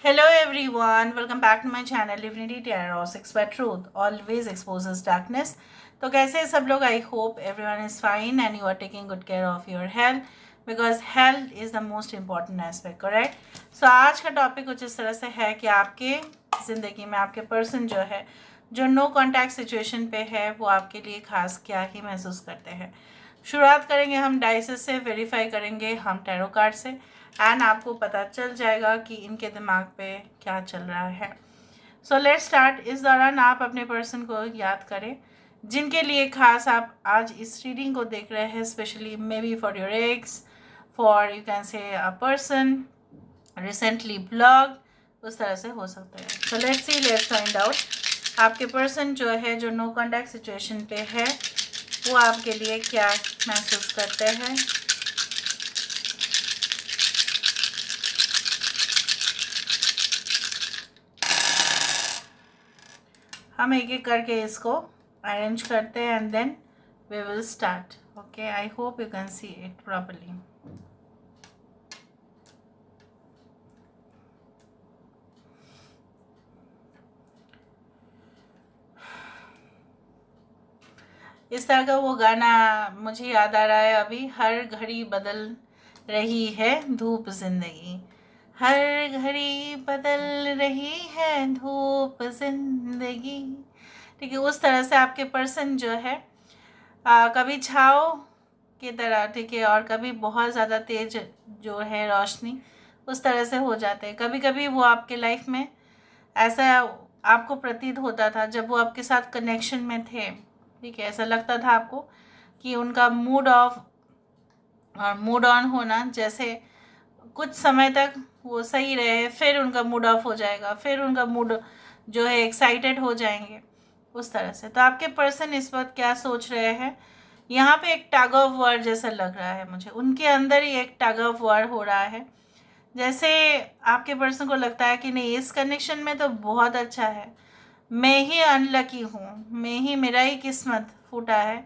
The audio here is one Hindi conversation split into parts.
Hello everyone, welcome back to my channel Divinity Tarot 6 by Truth always exposes darkness. तो कैसे हैं सब लोग? I hope everyone is fine and you are taking good care of your health because health is the most important aspect, correct? So आज का टॉपिक कुछ इस तरह से है कि आपके ज़िंदगी में आपके पर्सन जो है, जो नो कॉन्टैक्ट सिचुएशन पे है, वो आपके लिए खास क्या ही महसूस करते हैं। शुरुआत करेंगे हम डाइसेस से, वेरीफाई करेंगे हम टैरो कार्ड से एंड आपको पता चल जाएगा कि इनके दिमाग पे क्या चल रहा है। So let's start. इस दौरान आप अपने पर्सन को याद करें जिनके लिए खास आप आज इस रीडिंग को देख रहे हैं, specially may be for your x, for you can से अ पर्सन रिसेंटली ब्लॉग, उस तरह से हो सकता है। So let's see, let's find out आपके पर्सन जो है, जो नो कॉन्टैक्ट सिचुएशन पे है, वो आपके लिए क्या महसूस करते हैं। हम एक एक करके इसको अरेंज करते हैं and then we will start. Okay, I hope you can see it properly. इस तरह का वो गाना मुझे याद आ रहा है अभी, हर घड़ी बदल रही है धूप जिंदगी, हर घड़ी बदल रही है धूप जिंदगी। ठीक है, उस तरह से आपके पर्सन जो है कभी छाँव की तरह, ठीक है, और कभी बहुत ज़्यादा तेज जो है रोशनी, उस तरह से हो जाते हैं। कभी कभी वो आपके लाइफ में ऐसा आपको प्रतीत होता था जब वो आपके साथ कनेक्शन में थे, ठीक है, ऐसा लगता था आपको कि उनका मूड ऑफ और मूड ऑन होना, जैसे कुछ समय तक वो सही रहे, फिर उनका मूड ऑफ हो जाएगा, फिर उनका मूड जो है एक्साइटेड हो जाएंगे, उस तरह से। तो आपके पर्सन इस वक्त क्या सोच रहे हैं, यहाँ पे एक टग ऑफ वार जैसा लग रहा है मुझे, उनके अंदर ही एक टग ऑफ वार हो रहा है। जैसे आपके पर्सन को लगता है कि नहीं, इस कनेक्शन में तो बहुत अच्छा है, मैं ही अनलकी हूँ, मैं ही, मेरा ही किस्मत फूटा है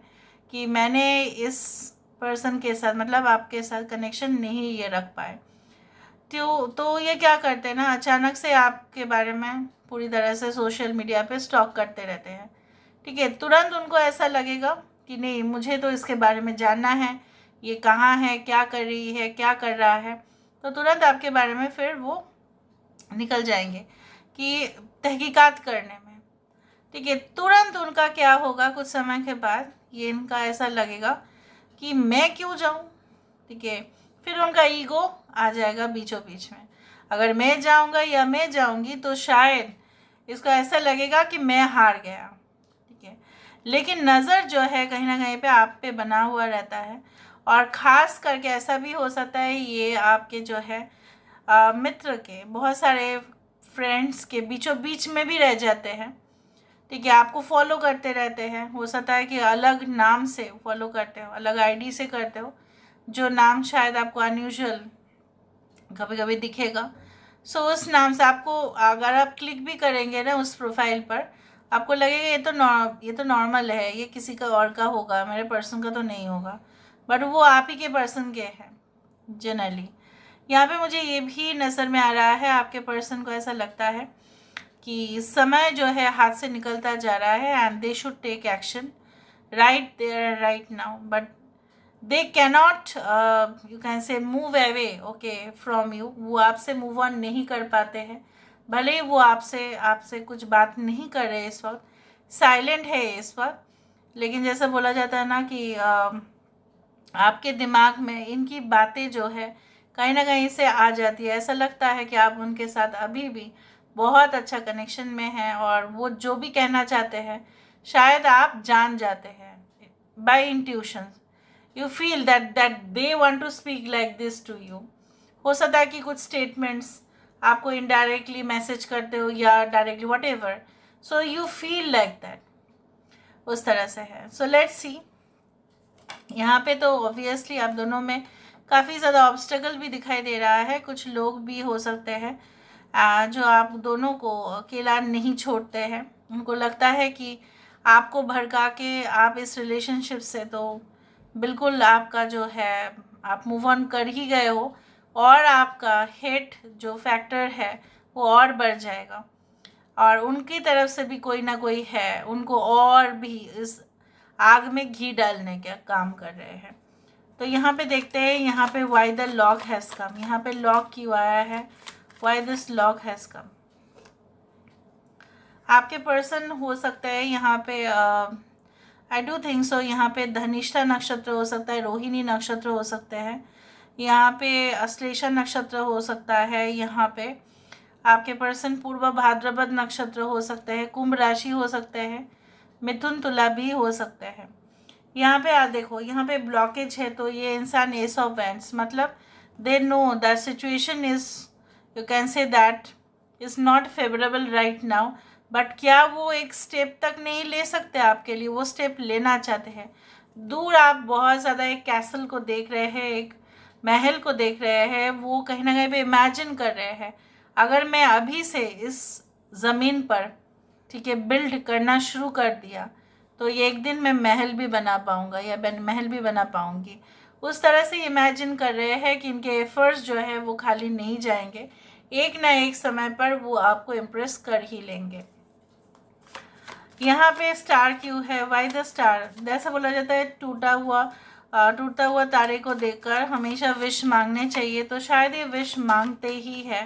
कि मैंने इस पर्सन के साथ, मतलब आपके साथ कनेक्शन नहीं ये रख पाए। तो ये क्या करते हैं ना, अचानक से आपके बारे में पूरी तरह से सोशल मीडिया पे स्टॉक करते रहते हैं। ठीक है, तुरंत उनको ऐसा लगेगा कि नहीं, मुझे तो इसके बारे में जानना है, ये कहाँ है, क्या कर रही है, क्या कर रहा है। तो तुरंत आपके बारे में फिर वो निकल जाएंगे कि तहकीकात करने में। ठीक है, तुरंत उनका क्या होगा, कुछ समय के बाद ये इनका ऐसा लगेगा कि मैं क्यों जाऊं। ठीक है, फिर उनका ईगो आ जाएगा बीचों बीच में। अगर मैं जाऊंगा या मैं जाऊंगी तो शायद इसको ऐसा लगेगा कि मैं हार गया। ठीक है, लेकिन नज़र जो है कहीं ना कहीं पे आप पे बना हुआ रहता है। और ख़ास करके ऐसा भी हो सकता है ये आपके जो है मित्र के, बहुत सारे फ्रेंड्स के बीचों बीच में भी रह जाते हैं। ठीक है, आपको फॉलो करते रहते हैं, हो सकता है कि अलग नाम से फॉलो करते हो, अलग आईडी से करते हो, जो नाम शायद आपको अनयूजुअल कभी कभी दिखेगा। सो उस नाम से आपको, अगर आप क्लिक भी करेंगे ना उस प्रोफाइल पर, आपको लगेगा ये तो नॉर्मल है, ये किसी का और का होगा, मेरे पर्सन का तो नहीं होगा, बट वो आप ही के पर्सन के हैं जनरली। यहाँ पे मुझे ये भी नज़र में आ रहा है, आपके पर्सन को ऐसा लगता है कि समय जो है हाथ से निकलता जा रहा है and they should take action right there right now, but they cannot, you can say, move away okay from you. वो आपसे मूव ऑन नहीं कर पाते हैं, भले ही वो आपसे आपसे कुछ बात नहीं कर रहे इस वक्त, साइलेंट है इस वक्त, लेकिन जैसा बोला जाता है ना कि आपके दिमाग में इनकी बातें जो है कहीं ना कहीं से आ जाती है। ऐसा लगता है कि आप उनके साथ अभी भी बहुत अच्छा कनेक्शन में हैं और वो जो भी कहना चाहते हैं शायद आप जान जाते हैं by intuition. You feel that they want to speak like this to you. हो सकता है कि कुछ स्टेटमेंट्स आपको इनडायरेक्टली मैसेज करते हो या directly, what ever, so you feel like that, उस तरह से है। सो लेट्स सी, यहाँ पे तो ऑब्वियसली आप दोनों में काफ़ी ज़्यादा ऑब्स्टेकल भी दिखाई दे रहा है। कुछ लोग भी हो सकते हैं जो आप दोनों को अकेला नहीं छोड़ते हैं। उनको लगता है कि आपको भड़का के आप इस रिलेशनशिप से तो बिल्कुल आपका जो है, आप मूव ऑन कर ही गए हो, और आपका हेट जो फैक्टर है वो और बढ़ जाएगा, और उनकी तरफ से भी कोई ना कोई है, उनको और भी इस आग में घी डालने का काम कर रहे हैं। तो यहाँ पे देखते हैं, यहाँ पे why the lock has come, यहाँ पे लॉक क्यों आया है, why this lock has come. आपके पर्सन हो सकता है यहाँ पे आई डू थिंक सो, यहाँ पे धनिष्ठा नक्षत्र हो सकता है, रोहिणी नक्षत्र हो सकते हैं, यहाँ पे अश्लेषा नक्षत्र हो सकता है, यहाँ पे आपके पर्सन पूर्व भाद्रपद नक्षत्र हो सकते हैं, कुंभ राशि हो सकते हैं, मिथुन तुला भी हो सकते हैं। यहाँ पे आप देखो, यहाँ पे ब्लॉकेज है, तो ये इंसान एस ऑफ वैंड्स, मतलब they know that situation is, you can say that is not favourable right now, but क्या वो एक स्टेप तक नहीं ले सकते आपके लिए, वो स्टेप लेना चाहते हैं। दूर आप बहुत ज़्यादा एक कैसल को देख रहे हैं, एक महल को देख रहे हैं, वो कहीं ना कहीं पे इमेजिन कर रहे हैं, अगर मैं अभी से इस ज़मीन पर, ठीक है, बिल्ड करना शुरू कर दिया तो ये एक दिन मैं महल भी बना पाऊँगा या महल भी बना पाऊँगी। उस तरह से इमेजिन कर रहे हैं कि इनके एफर्ट्स जो है वो खाली नहीं जाएंगे, एक ना एक समय पर वो आपको इम्प्रेस कर ही लेंगे। यहाँ पे स्टार क्यों है, वाई द स्टार, जैसा बोला जाता है टूटता हुआ तारे को देखकर हमेशा विश मांगने चाहिए, तो शायद ये विश मांगते ही है।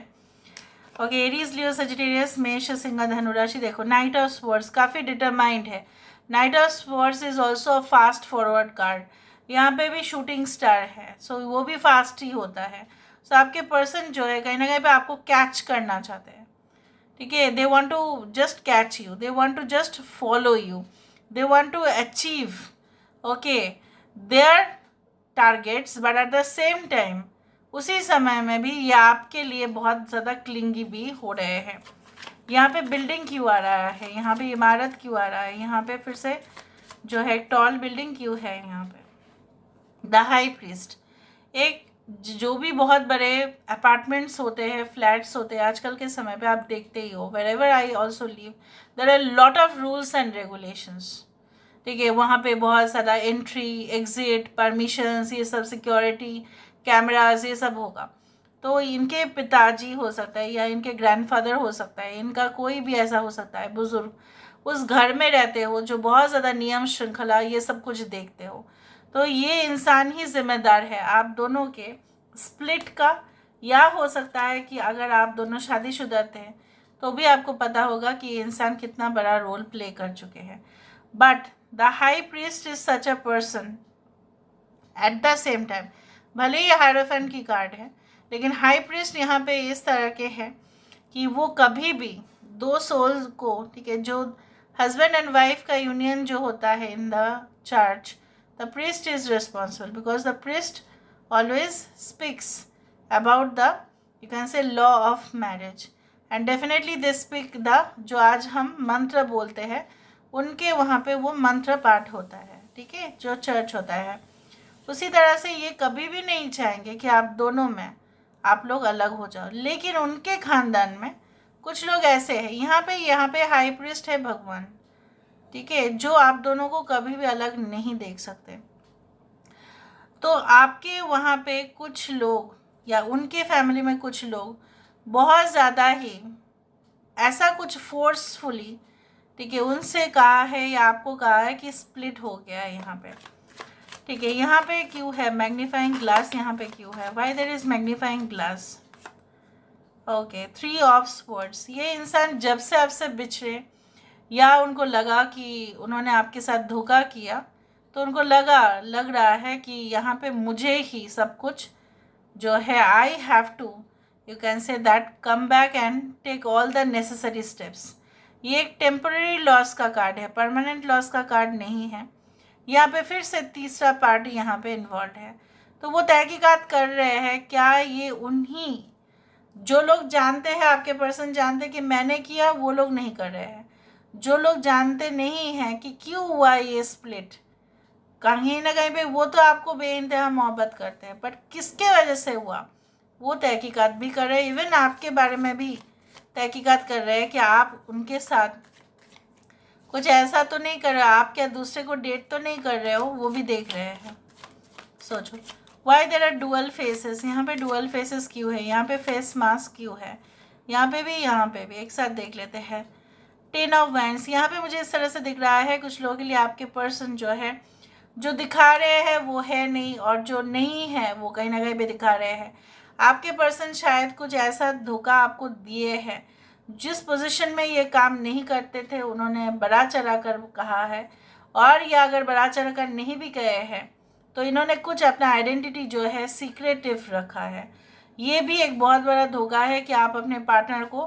ओके, एरीज, लियो, सजिटेरियस, मेष, सिंह, धनु राशि। देखो नाइट ऑफ स्वॉर्ड्स काफ़ी डिटरमाइंड है। Night of swords is also a fast forward card, यहाँ पे भी शूटिंग स्टार है, सो वो भी फास्ट ही होता है। सो आपके पर्सन जो है कहीं ना कहीं पे आपको कैच करना चाहते हैं, ठीक है, they want to just catch you, they want to just follow you, they want to achieve okay their targets, but at the same time उसी समय में भी ये आपके लिए बहुत ज़्यादा क्लिंगी भी हो रहे हैं। यहाँ पे बिल्डिंग क्यों आ रहा है, यहाँ पे इमारत क्यों आ रहा है, यहाँ पे फिर से जो है टॉल बिल्डिंग क्यों है, यहाँ पे द हाई प्रीस्ट। एक जो भी बहुत बड़े अपार्टमेंट्स होते हैं, फ्लैट्स होते हैं, आजकल के समय पे आप देखते ही हो, wherever I also live there are lot of rules and regulations, ठीक है, वहाँ पे बहुत ज़्यादा एंट्री एग्जिट परमिशंस, ये सब सिक्योरिटी कैमराज ये सब होगा। तो इनके पिताजी हो सकता है या इनके ग्रैंडफादर हो सकता है, इनका कोई भी ऐसा हो सकता है बुज़ुर्ग, उस घर में रहते हो जो बहुत ज़्यादा नियम श्रृंखला ये सब कुछ देखते हो। तो ये इंसान ही जिम्मेदार है आप दोनों के स्प्लिट का, या हो सकता है कि अगर आप दोनों शादीशुदा थे तो भी आपको पता होगा कि ये इंसान कितना बड़ा रोल प्ले कर चुके हैं। But the high priest is such a person at the same time, भले ही हायरोफेंट की कार्ड है, लेकिन हाई प्रीस्ट यहाँ पे इस तरह के हैं कि वो कभी भी दो सोल को, ठीक है, जो हस्बैंड एंड वाइफ का यूनियन जो होता है in the church, the priest is responsible because the priest always speaks about the, you can से, law of marriage, and definitely they speak the, जो आज हम मंत्र बोलते हैं, उनके वहाँ पे वो मंत्र पाठ होता है, ठीक है, जो चर्च होता है। उसी तरह से ये कभी भी नहीं चाहेंगे कि आप दोनों में आप लोग अलग हो जाओ, लेकिन उनके खानदान में कुछ लोग ऐसे हैं, यहाँ पे हाई प्रीस्ट है भगवान, ठीक है, जो आप दोनों को कभी भी अलग नहीं देख सकते। तो आपके वहाँ पे कुछ लोग या उनके फैमिली में कुछ लोग बहुत ज़्यादा ही ऐसा कुछ फोर्सफुली, ठीक है, उनसे कहा है या आपको कहा है कि स्प्लिट हो गया है यहाँ पे, ठीक है। यहाँ पे क्यों है मैग्नीफाइंग ग्लास, यहाँ पे क्यों है, why there is magnifying glass. Okay, 3 of swords, ये इंसान जब से आपसे बिछड़े या उनको लगा कि उन्होंने आपके साथ धोखा किया, तो उनको लग रहा है कि यहाँ पे मुझे ही सब कुछ जो है, I have to, you can say that, come back and take all the necessary steps. ये एक टेम्पररी लॉस का कार्ड है, परमानेंट लॉस का कार्ड नहीं है। यहाँ पे फिर से तीसरा पार्टी यहाँ पे इन्वॉल्व है, तो वो तहकीकात कर रहे हैं क्या ये उन्हीं, जो लोग जानते हैं, आपके पर्सन जानते हैं कि मैंने किया, वो लोग नहीं कर रहे हैं। जो लोग जानते नहीं हैं कि क्यों हुआ ये स्प्लिट, कहीं ना कहीं पे वो तो आपको बेइंतहा मोहब्बत करते हैं, बट किसके वजह से हुआ वो तहकीकात भी कर रहे हैं। इवन आपके बारे में भी तहकीकात कर रहे हैं कि आप उनके साथ कुछ ऐसा तो नहीं कर रहे हो, आप क्या दूसरे को डेट तो नहीं कर रहे हो, वो भी देख रहे हैं। सोचो why there are dual faces, यहाँ पे डुअल फेसेस क्यों है, यहाँ पे फेस मास्क क्यों है, यहाँ पे भी, यहाँ पे भी एक साथ देख लेते हैं। 10 ऑफ वैंड्स, यहाँ पे मुझे इस तरह से दिख रहा है कुछ लोगों के लिए आपके पर्सन जो है, जो दिखा रहे हैं वो है नहीं, और जो नहीं है वो कहीं ना कहीं भी दिखा रहे हैं। आपके पर्सन शायद कुछ ऐसा धोखा आपको दिए हैं, जिस पोजीशन में ये काम नहीं करते थे उन्होंने बड़ा चढ़ा कर कहा है, और या अगर बड़ा चढ़ा कर नहीं भी गए हैं तो इन्होंने कुछ अपना आइडेंटिटी जो है सीक्रेटिव रखा है। ये भी एक बहुत बड़ा धोखा है कि आप अपने पार्टनर को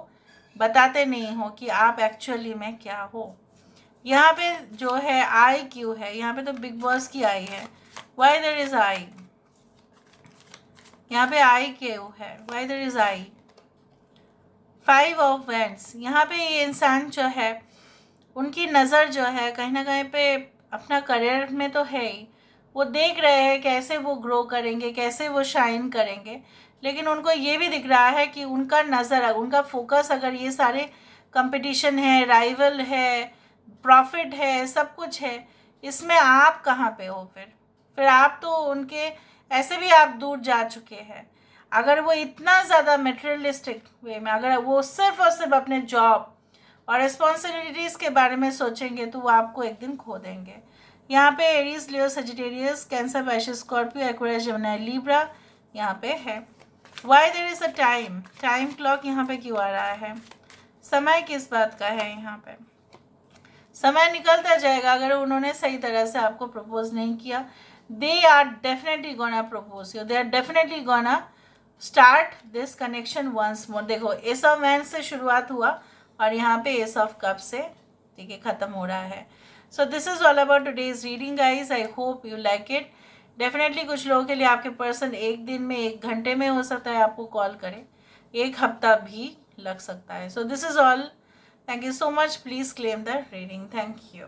बताते नहीं हो कि आप एक्चुअली में क्या हो। यहाँ पे जो है आई क्यों है, यहाँ पे तो बिग बॉस की आई है, वाई देयर इज आई, यहाँ पे आई क्यों है, why there is eye. 5 of wands, यहाँ पे ये इंसान जो है उनकी नज़र जो है कहीं ना कहीं पे अपना करियर में तो है ही, वो देख रहे हैं कैसे वो ग्रो करेंगे, कैसे वो शाइन करेंगे, लेकिन उनको ये भी दिख रहा है कि उनका नज़र, उनका फोकस अगर ये सारे कंपटीशन है, राइवल है, प्रॉफिट है, सब कुछ है, इसमें आप कहाँ पे हो? फिर आप तो उनके ऐसे भी आप दूर जा चुके हैं। अगर वो इतना ज़्यादा मटेरियलिस्टिक वे में, अगर वो सिर्फ और सिर्फ अपने जॉब और रिस्पॉन्सिबिलिटीज़ के बारे में सोचेंगे तो वो आपको एक दिन खो देंगे। यहाँ पे Aries, Leo, Sagittarius, Cancer, Pisces, Scorpio, Aquarius, Gemini, Libra यहाँ पे है। Why there is a time, time clock यहाँ पे क्यों आ रहा है? समय किस बात का है? यहाँ पे समय निकलता जाएगा अगर उन्होंने सही तरह से आपको प्रपोज नहीं किया। They are definitely gonna propose you, they are definitely gonna start this connection once more. देखो एस ऑफ वैंड्स से शुरुआत हुआ और यहाँ पे एस ऑफ कप से ठीक है ख़त्म हो रहा है। So this is all about today's reading guys, I hope you like it. Definitely कुछ लोगों के लिए आपके पर्सन एक दिन में, एक घंटे में हो सकता है आपको कॉल करे, एक हफ्ता भी लग सकता है। So this is all, thank you so much, please claim the reading, thank you.